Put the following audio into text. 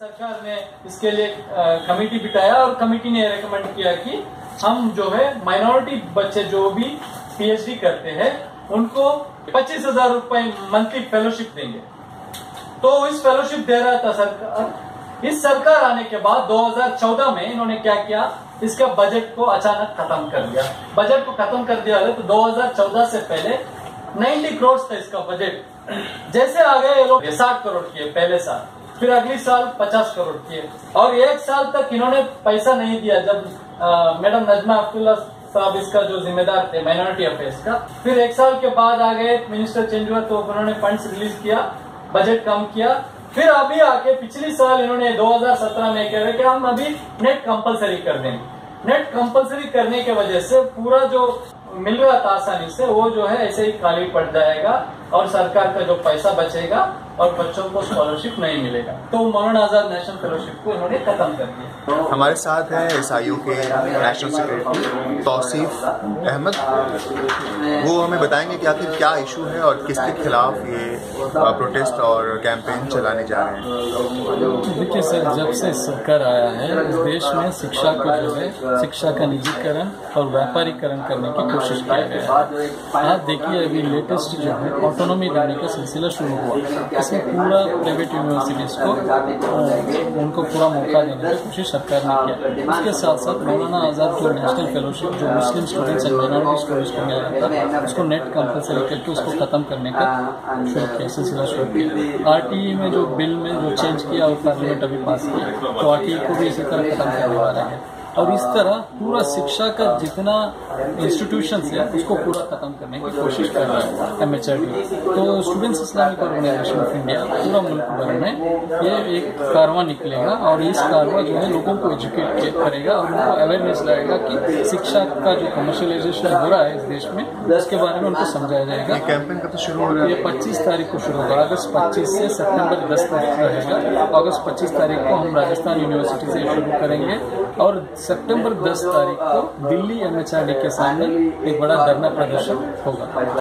सरकार ने इसके लिए कमेटी बिठाया और कमेटी ने रेकमेंड किया कि हम जो है माइनॉरिटी बच्चे जो भी पीएचडी करते हैं उनको 25,000 रुपए मंथली फेलोशिप देंगे। तो इस फेलोशिप दे रहा था सरकार। इस सरकार आने के बाद 2014 में इन्होंने क्या किया, इसका बजट को अचानक खत्म कर दिया। बजट को खत्म कर दिया तो 2014 से पहले 90 करोड़ था इसका बजट। जैसे आ गए ये लोग 60 करोड़ किए पहले साल, फिर अगले साल 50 करोड़ किए और एक साल तक इन्होंने पैसा नहीं दिया। जब मैडम नजमा अब्दुल्ला साहब इसका जो जिम्मेदार थे माइनॉरिटी अफेयर्स का, फिर एक साल के बाद आ गए मिनिस्टर चेंज हुआ तो उन्होंने फंड्स रिलीज किया, बजट कम किया। फिर अभी आके पिछले साल इन्होंने 2017 में कह रहे कि हम अभी नेट कंपलसरी कर देंगे। नेट कंपलसरी करने की वजह से पूरा जो मिल रहा था आसानी से वो जो है ऐसे ही खाली पड़ जाएगा और सरकार का जो पैसा बचेगा और बच्चों को स्कॉलरशिप नहीं मिलेगा। तो मौलाना आजाद नेशनल फेलोशिप को इन्होंने खत्म कर दिया। हमारे साथ है एसआईयू के नेशनल सेक्रेटरी तौसीफ अहमद। वो हमें बताएंगे कि आखिर क्या इशू है और किसके खिलाफ ये प्रोटेस्ट और कैंपेन चलाने जा रहे हैं। देखिए सर, जब से सरकार आया है इस देश में शिक्षा को जो है शिक्षा का निजीकरण और व्यापारीकरण करने की कोशिश किया गया है। आप देखिए अभी लेटेस्ट जो है ऑटोनॉमी देने का सिलसिला शुरू हुआ। इसमें पूरा प्राइवेट यूनिवर्सिटीज को उनको पूरा मौका देने की कोशिश सरकार ने किया। इसके साथ साथ मौलाना आजाद जो नेशनल फेलोशिप जो Muslim students and minority students को मिल रहा था उसको नेट कंपलसरी करके उसको खत्म करने का शुरू किया, सिलसिला शुरू किया। आरटीई में जो बिल में जो चेंज किया और पार्लियामेंट अभी पास किया तो आरटीई को भी इसी तरह खत्म करने वाला है। और इस तरह पूरा शिक्षा का जितना इंस्टीट्यूशन है उसको पूरा खत्म करने की कोशिश कर रहा है एमएचआरडी। तो Students Islamic Organisation of India पूरा मुल्क भर में ये एक कारवां निकलेगा और इस कारवां जो है लोगों को एजुकेट करेगा और उनको अवेयरनेस लाएगा कि शिक्षा का जो कमर्शियलाइजेशन हो रहा है इस देश में उसके बारे में उनको समझाया जाएगा। कैंपेन कब शुरू हो रहा है? ये 25 तारीख को शुरू होगा। अगस्त 25 से सितंबर 10 तक रहेगा। अगस्त 25 तारीख को हम राजस्थान यूनिवर्सिटी से शुरू करेंगे और सितंबर 10 तारीख को दिल्ली एमएचआरडी के सामने एक बड़ा धरना प्रदर्शन होगा।